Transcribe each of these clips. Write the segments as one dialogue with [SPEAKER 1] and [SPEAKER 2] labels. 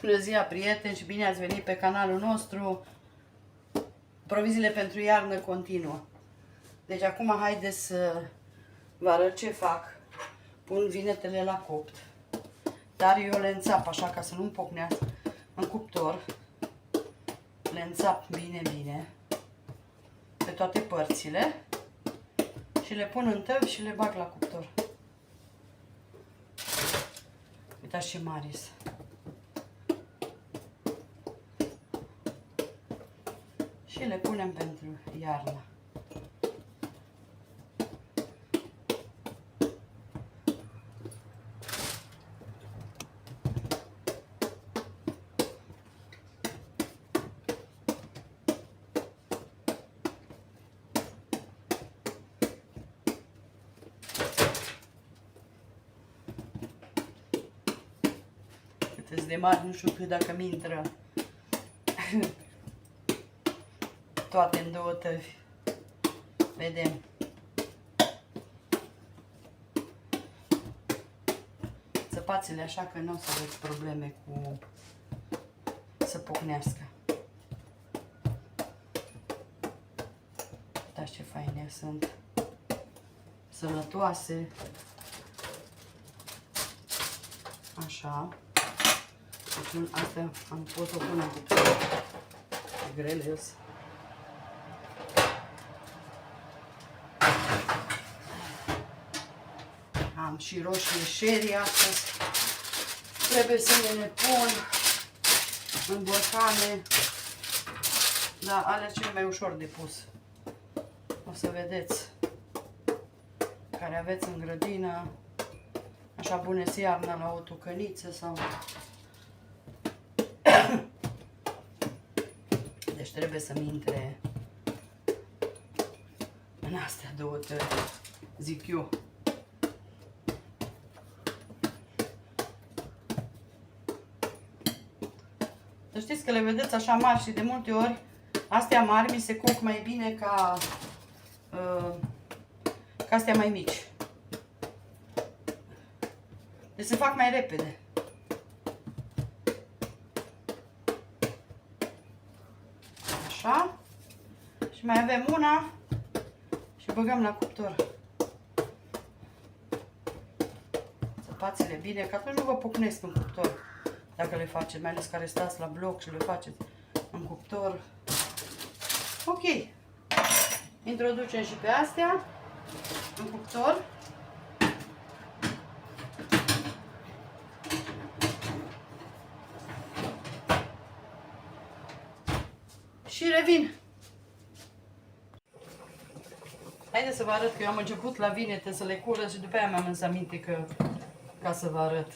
[SPEAKER 1] Bună ziua, prieteni, și bine ați venit pe canalul nostru. Proviziile pentru iarnă continuă. Deci acum haideți să vă arăt ce fac. Pun vinetele la copt, dar eu le înțap așa ca să nu-mi pocnească în cuptor. Le înțap bine, bine pe toate părțile și le pun în tăvi și le bag la cuptor. Uitați ce mari sunt. Și le punem pentru iarnă. Cât de mari, nu știu cât, dacă mi intră toate în două tăvi. Vedem. Țăpați-le așa că nu o să aveți probleme cu să pocnească. Uitați ce faine sunt. Sănătoase. Așa. Deci astea am pus o până cu grele sunt. Am și roșii sherry astăzi. Trebuie să le pun în borcane. Dar alea cel mai ușor de pus. O să vedeți. Care aveți în grădină. Așa bune iarna la o tucăniță sau... Deci trebuie să-mi intre în astea două tări, zic eu. Să știți că le vedeți așa mari și de multe ori astea mari mi se coc mai bine ca astea mai mici. Deci se fac mai repede. Așa. Și mai avem una și băgăm la cuptor. Țăpați-le bine, că atunci nu vă pocnesc în cuptor. Dacă le faceți, mai ales care stați la bloc și le faceți în cuptor. Ok. Introducem și pe astea în cuptor. Și revin. Haideți să vă arăt că eu am început la vinete să le curăț și după aia mi-am însă aminte că ca să vă arăt.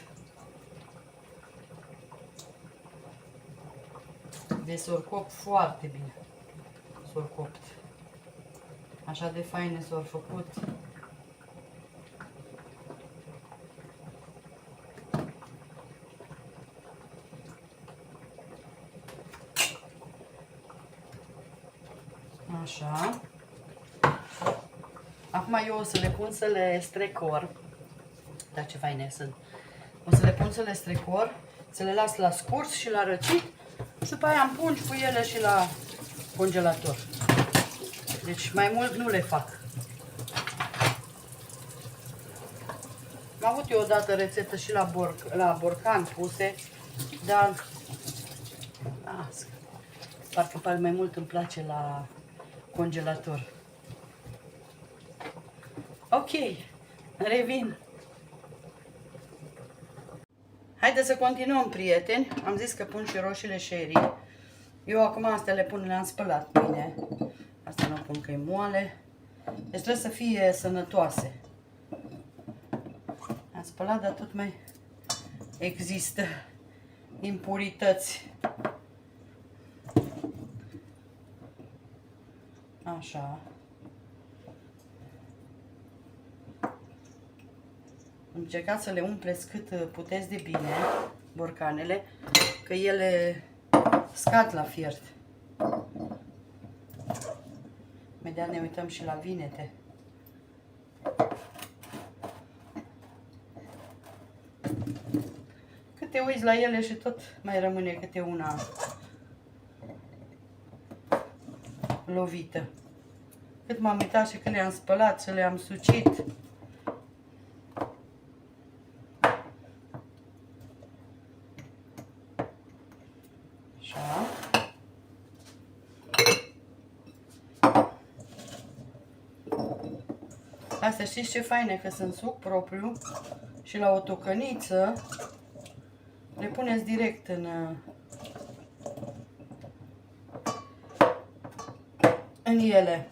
[SPEAKER 1] Deci s-au copt foarte bine. S-au copt. Așa de faine s-au făcut. Așa. Acum eu o să le pun să le strecor. Dar ce faine sunt. O să le pun să le strecor, să le las la scurs și la răcit și după aia îmi pun cu ele și la congelator. Deci mai mult nu le fac. Am avut eu odată rețetă și la borcan puse, dar parcă mai mult îmi place la congelator. Ok, revin. Haideți să continuăm, prieteni. Am zis că pun și roșiile sherry. Eu acum astea le pun, le-am spălat bine. Asta nu pun că e moale. Deci trebuie să fie sănătoase. Am spălat, dar tot mai există impurități. Așa. Încercați să le umpleți cât puteți de bine borcanele, că ele scad la fiert. Imediat ne uităm și la vinete. te uiți la ele și tot mai rămâne câte una lovită. Cât m-am uitat și când le-am spălat și le-am sucit. Așa. Astea știți ce faine că sunt suc propriu și la o tocăniță le puneți direct în ele.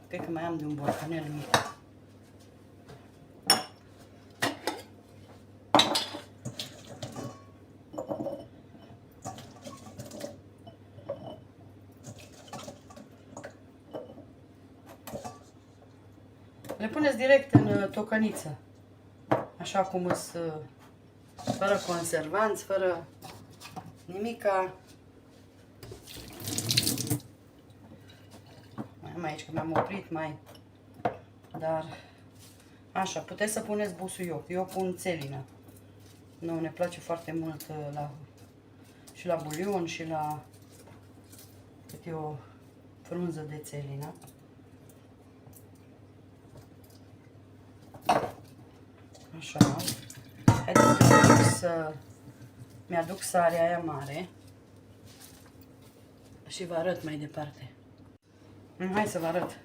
[SPEAKER 1] Cred că mai am de un borcanel mic. Le puneți direct în tocăniță. Așa cum sunt, fără conservanți, fără nimica. Mai am aici că mi-am oprit mai. Dar așa, puteți să puneți busuioc. Eu pun țelină. Nu, ne place foarte mult și la bulion și la câte o frunză de țelină. Așa. Haideți să mi-aduc sarea aia mare și vă arăt mai departe. Hai să vă arăt.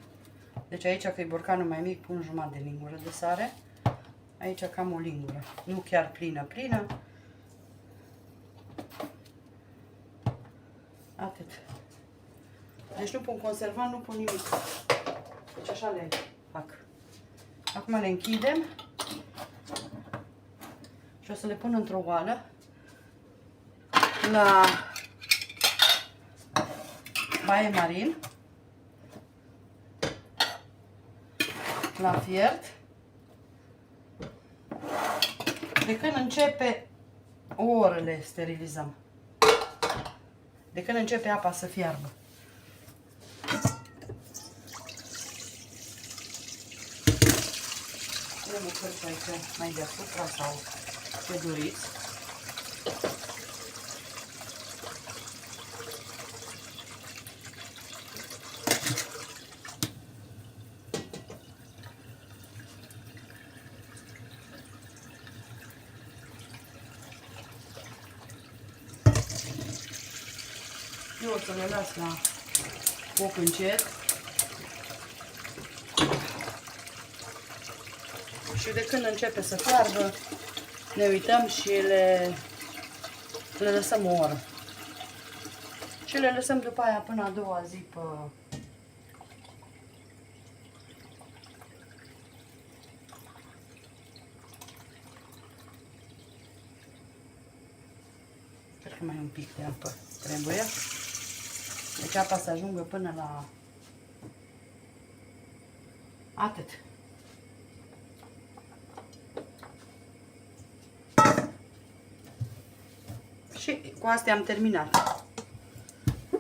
[SPEAKER 1] Deci aici, că e borcanul mai mic, pun jumătate de lingură de sare. Aici cam o lingură. Nu chiar plină. Atât. Deci nu pun conservant, nu pun nimic. Deci așa le fac. Acum le închidem. Și o să le pun într-o oală la baie marin, la fiert. De când începe o oră le sterilizăm. De când începe apa să fiarbă. Le bucăți aici mai deasupra sau ce doriți. Eu o să le las la foc încet. Și de când începe să fiarbă, ne uităm și le lăsăm o oră. Și le lăsăm după aia până a doua zi pe... Cred că mai un pic de apă trebuie. Deci apa să ajungă până la... Atât. Și cu astea am terminat.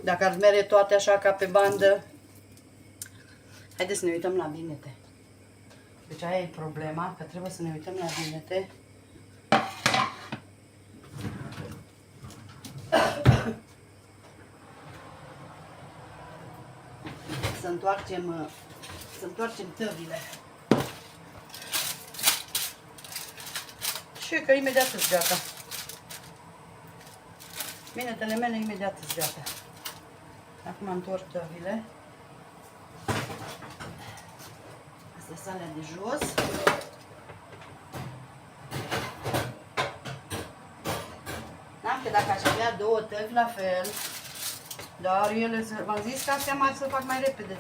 [SPEAKER 1] Dacă ar mere toate așa ca pe bandă, haideți să ne uităm la vinete. Deci aia e problema, că trebuie să ne uităm la vinete. Să întoarcem tăvile. Și că imediat sunt gata. Vinetele mele imediat sunt gata. Acum întorc tăvile. Astea sunt alea de jos. N-am că dacă aș avea două tăvi la fel, dar ele, v-am zis că astea mai să fac mai repede.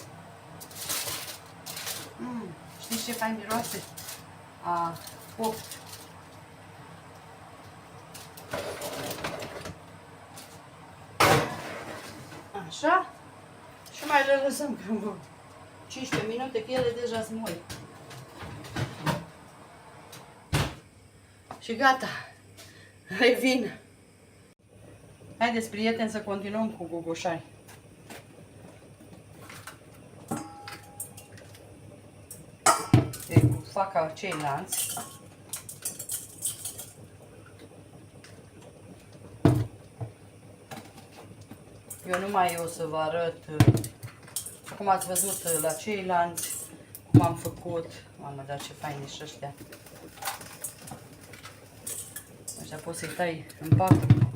[SPEAKER 1] Știți ce fain miroase? A copt. Așa. Și mai le lăsăm cam 15 minute, că ele deja sunt moi. Și gata. Revin. Haideți, prieteni, să continuăm cu gogoșari. Fac ceilalți. Eu numai o să vă arăt cum ați văzut la ceilalți, cum am făcut. Mamă, dar ce faini și ăștia. Ăștia poți să-i tai în patru.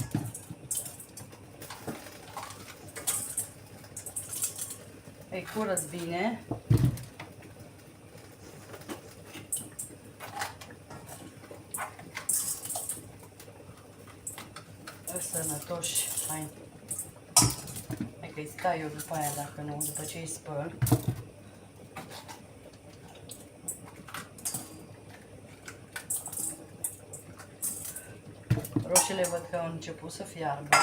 [SPEAKER 1] Îi curăț bine. Sănătoși, hai. Hai că îi stai eu după aia, dacă nu, după ce îi spăl. Roșiile văd că au început să fiarbă.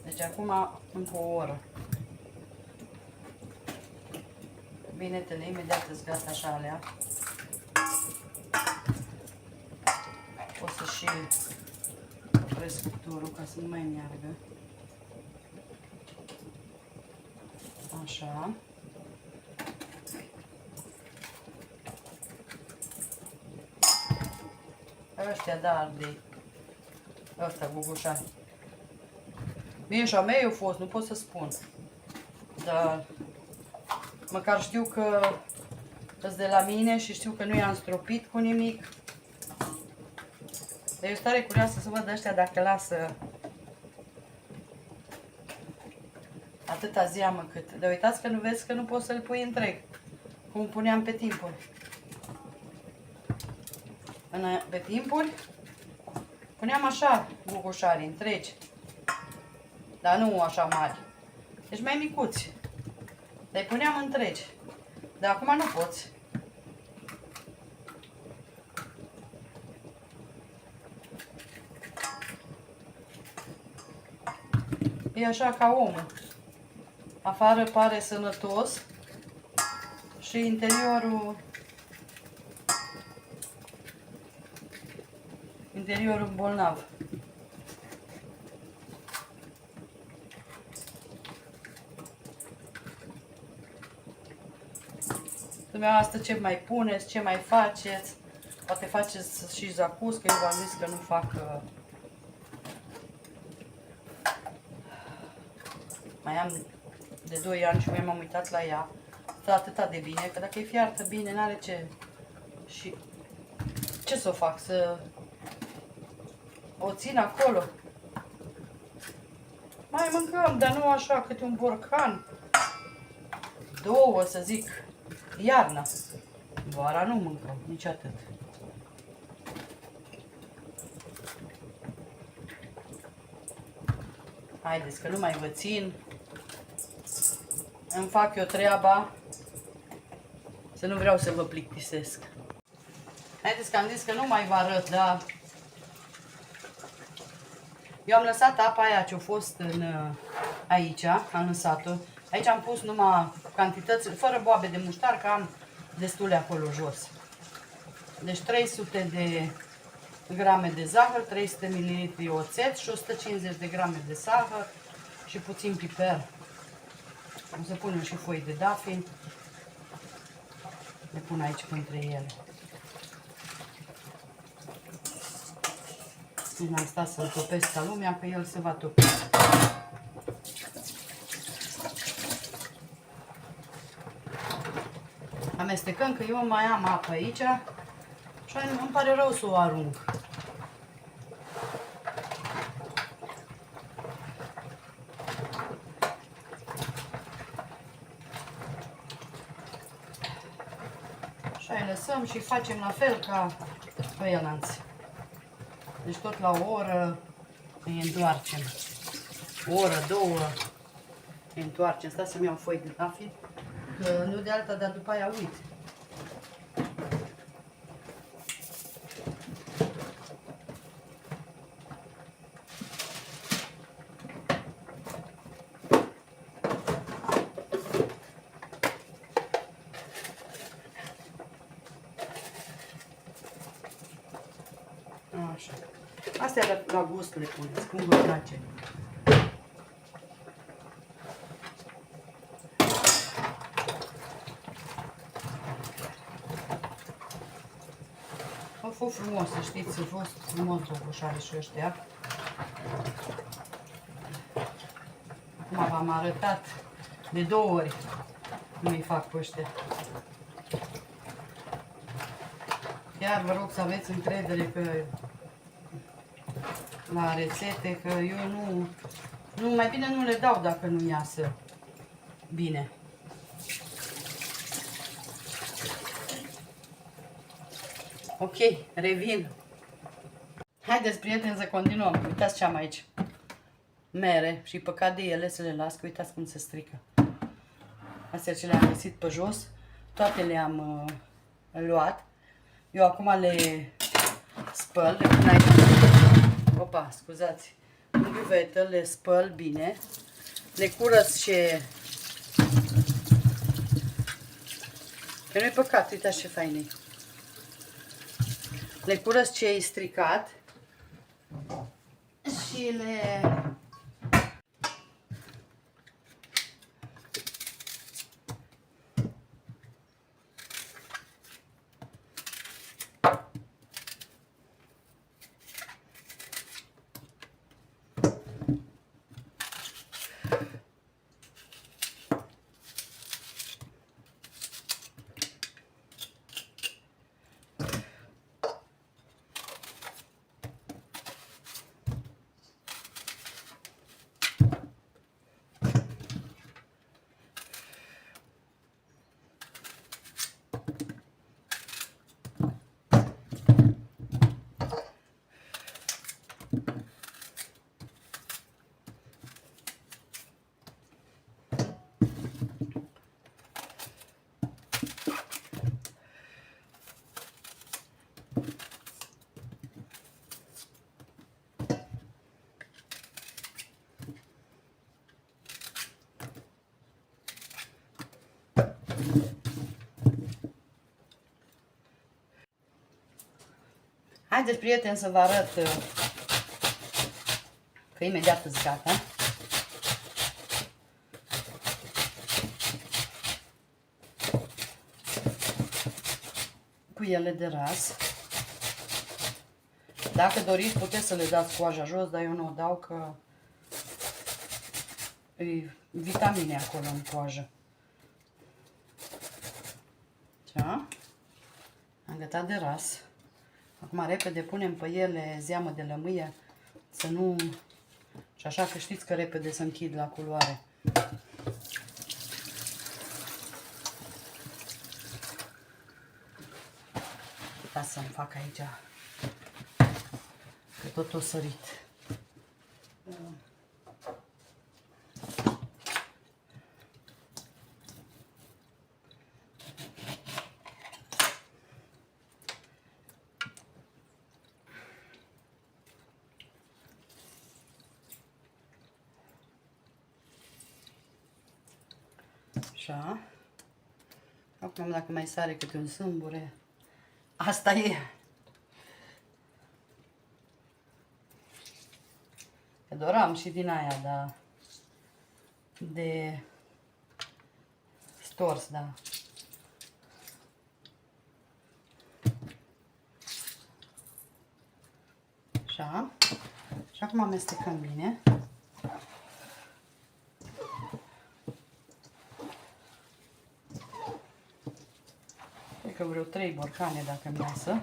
[SPEAKER 1] Deci acum încă o oră. Binetele, imediat îți gata așa alea. O să și opresc cuptorul ca să nu mai meargă. Așa. Ăștia, da, ardei. Ăsta, gugușani. Bine, și a mei au fost, nu pot să spun. Dar măcar știu că sunt de la mine și știu că nu i-am stropit cu nimic. Dar eu sunt tare curioasă să văd ăștia dacă lasă atâta zeamă cât. Dar uitați că nu vezi că nu poți să-l pui întreg. Cum puneam pe timpuri. Pe timpuri puneam așa gugușarii întregi. Dar nu așa mari. Deci mai micuți. Dar îi puneam întregi. Dar acum nu poți. E așa ca omul. Afară pare sănătos și interiorul bolnav. Dumneavoastră ce mai puneți, ce mai faceți? Poate faceți și zacus, că eu v-am zis că nu fac. Mai am de 2 ani și m-am uitat la ea. Stă atâta de bine, că dacă e fiartă bine, n-are ce. Și ce să o fac? Să o țin acolo? Mai mâncăm, dar nu așa, câte un borcan. 2, să zic, iarna. Vara nu mâncăm, nici atât. Haideți că nu mai vă țin. Îmi fac eu treaba. Să nu vreau să vă plictisesc. Haideți că am zis că nu mai vă arăt, dar eu am lăsat apa aia ce a fost aici, am lăsat-o. Aici am pus numai cantități, fără boabe de muștar, că am destule acolo jos. Deci 300 de grame de zahăr, 300 ml oțet și 150 de grame de zahăr și puțin piper. O să punem și foi de dafin. Le pun aici între ele. Nu am stat să-l topesc ca lumea, că el se va topi. Amestecăm, că eu mai am apă aici și îmi pare rău să o arunc. Și îi lăsăm și facem la fel ca ăialalți. Deci tot la o oră îi întoarcem. O oră, 2 îi întoarcem. Stai să-mi iau foi de dafin, că nu de alta, dar după aia uit. Așa. Astea la gust le puneți, cum vă place. Au fost frumos, să știți, au fost frumos bobușarii și ăștia. Acum v-am arătat de 2 ori cum îi fac pe ăștia. Chiar vă rog să aveți încredere că la rețete, că eu nu mai bine nu le dau dacă nu iasă bine. Ok, revin. Haideți, prieteni, să continuăm. Uitați ce am aici. Mere și păcat de ele să le las, că uitați cum se strică. Astea ce le-am găsit pe jos, toate le-am luat. Eu acum le spăl, le pun aici. Opa, scuzați. În biuvetă le spăl bine. Le curăț și... Că nu-i păcat, uitați ce fain e. Le curăț ce e stricat și le... Haideți, prieteni, să vă arăt că imediat îți gata. Cu ele de ras. Dacă doriți, puteți să le dați coaja jos, dar eu nu o dau, că e vitamine acolo în coajă. Așa. Am gătat de ras. Acum repede punem pe ele zeamă de lămâie, să nu... Și așa că știți că repede se închid la culoare. Uitați să-mi fac aici, că tot o sărit. Așa. Acum dacă mai sare câte un sâmbure, asta e. Că doram și din aia, da, de stors, da. Așa. Și acum amestecăm bine. Că vreo 3 borcane dacă îmi lasă.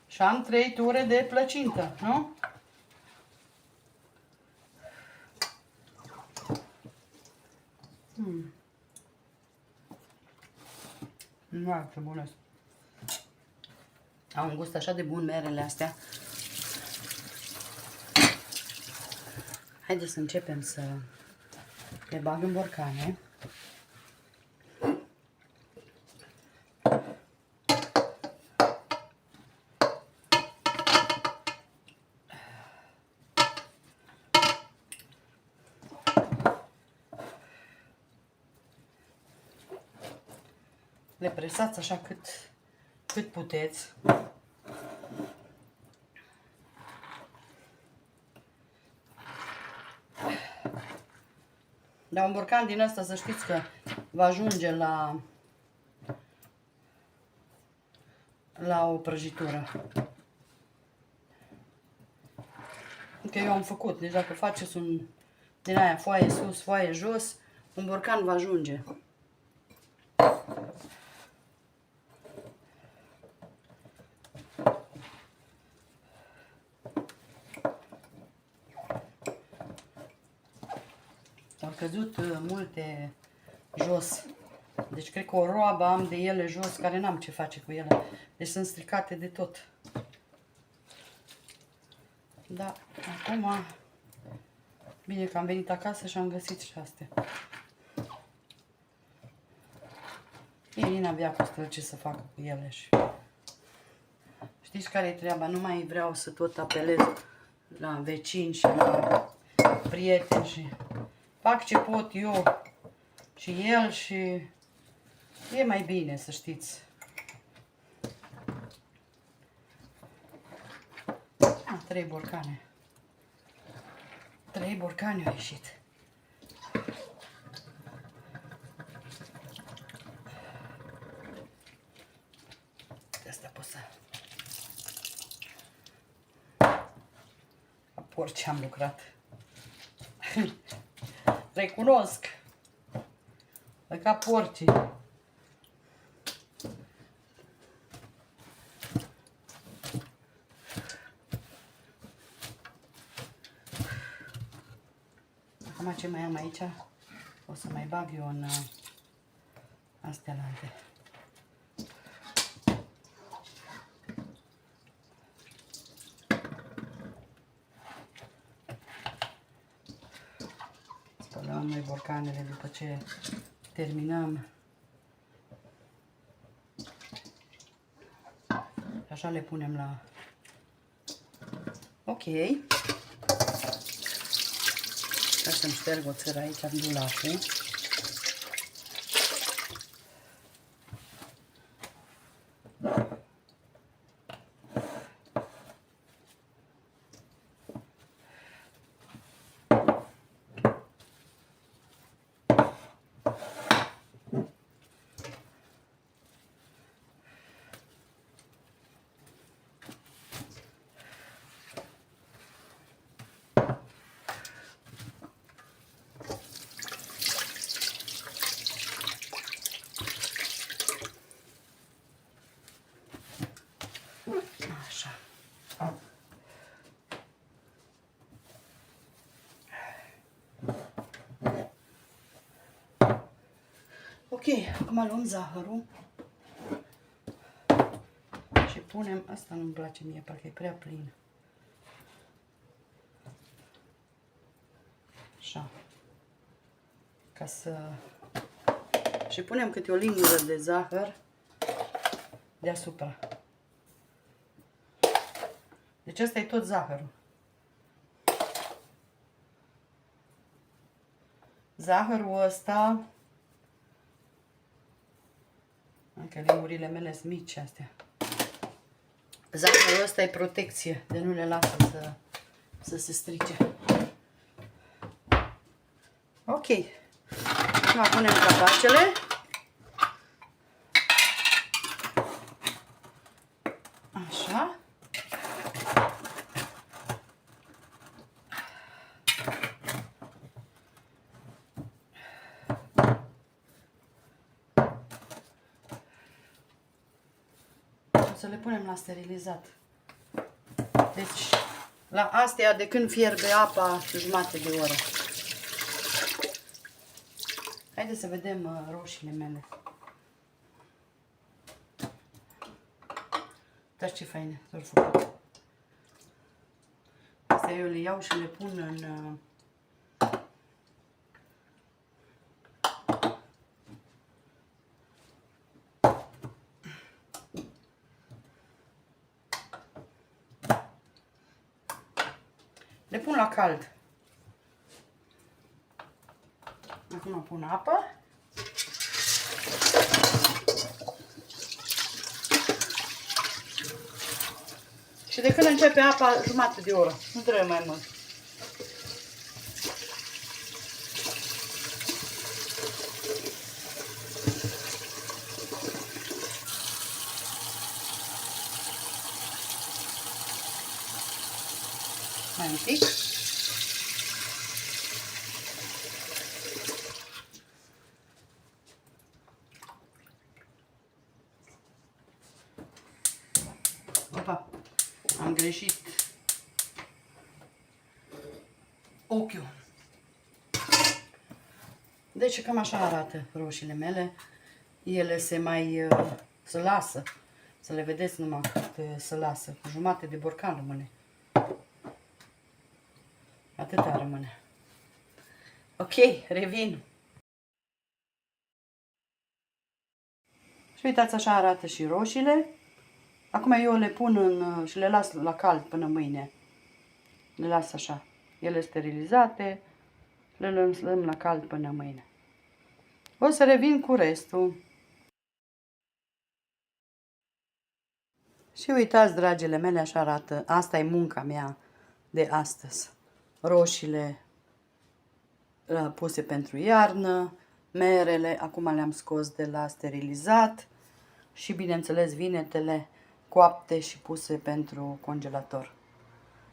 [SPEAKER 1] Și am 3 ture de plăcintă, nu? Foarte bună. Au un gust așa de bun merele astea. Haideți să începem să le bag în borcane. Le presați așa cât puteți. Dar un borcan din ăsta să știți că va ajunge la o prăjitură. Că eu am făcut, deci dacă faceți un din aia, foaie sus, foaie jos, un borcan va ajunge. Au căzut multe jos. Deci cred că o roabă am de ele jos, care n-am ce face cu ele. Deci sunt stricate de tot. Da, acum, bine că am venit acasă și am găsit și astea. Ei n-avea costă ce să facă cu ele și... Știți care e treaba? Nu mai vreau să tot apelez la vecini și la prieteni și... Fac ce pot eu și el și... E mai bine, să știți. 3 borcane. 3 borcane au ieșit. De asta pot să... La porci am lucrat. Recunosc. Ca porcii. Acum ce mai am aici? O să mai bag eu în astea alte. Spălăm noi borcanele după ce terminăm. Așa le punem la... Ok. Ca să-mi șterg o țără aici în dulapul. Așa. Ok, acum luăm zahărul și punem, asta nu-mi place mie, parcă e prea plin. Așa. Ca să... Și punem câte o lingură de zahăr deasupra. Deci ăsta e tot zahărul. Zahărul ăsta... Încă lingurile mele sunt mici astea. Zahărul ăsta e protecție, de nu le lasă să se strice. Ok. Acum punem capacele. Așa. Să le punem la sterilizat. Deci, la astea, de când fierbe apa, jumătate de oră. Haideți să vedem roșiile mele. Dar ce faine s-au făcut. Astea eu le iau și le pun în... Le pun la cald. Acum pun apă. Și de când începe apa, jumătate de oră. Nu trebuie mai mult. Mai un pic. greșit ochiul. Deci cam așa arată roșiile mele. Ele se lasă. Să le vedeți numai cât se lasă. Cu jumate de borcan rămâne. Atâta rămâne. Ok, revin. Și uitați, așa arată și roșiile. Acum eu le pun și le las la cald până mâine. Le las așa. Ele sterilizate. Le lăsăm la cald până mâine. O să revin cu restul. Și uitați, dragile mele, așa arată. Asta e munca mea de astăzi. Roșiile puse pentru iarnă, merele, acum le-am scos de la sterilizat și, bineînțeles, vinetele coapte și puse pentru congelator.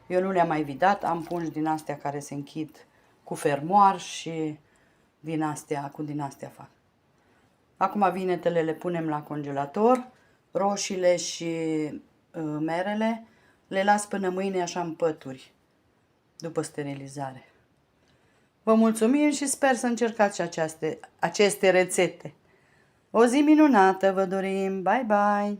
[SPEAKER 1] Eu nu le-am mai vidat, am pungi din astea care se închid cu fermoar și din astea fac. Acum vinetele le punem la congelator, roșiile și merele le las până mâine așa în pături, după sterilizare. Vă mulțumim și sper să încercați aceste rețete. O zi minunată vă dorim! Bye, bye!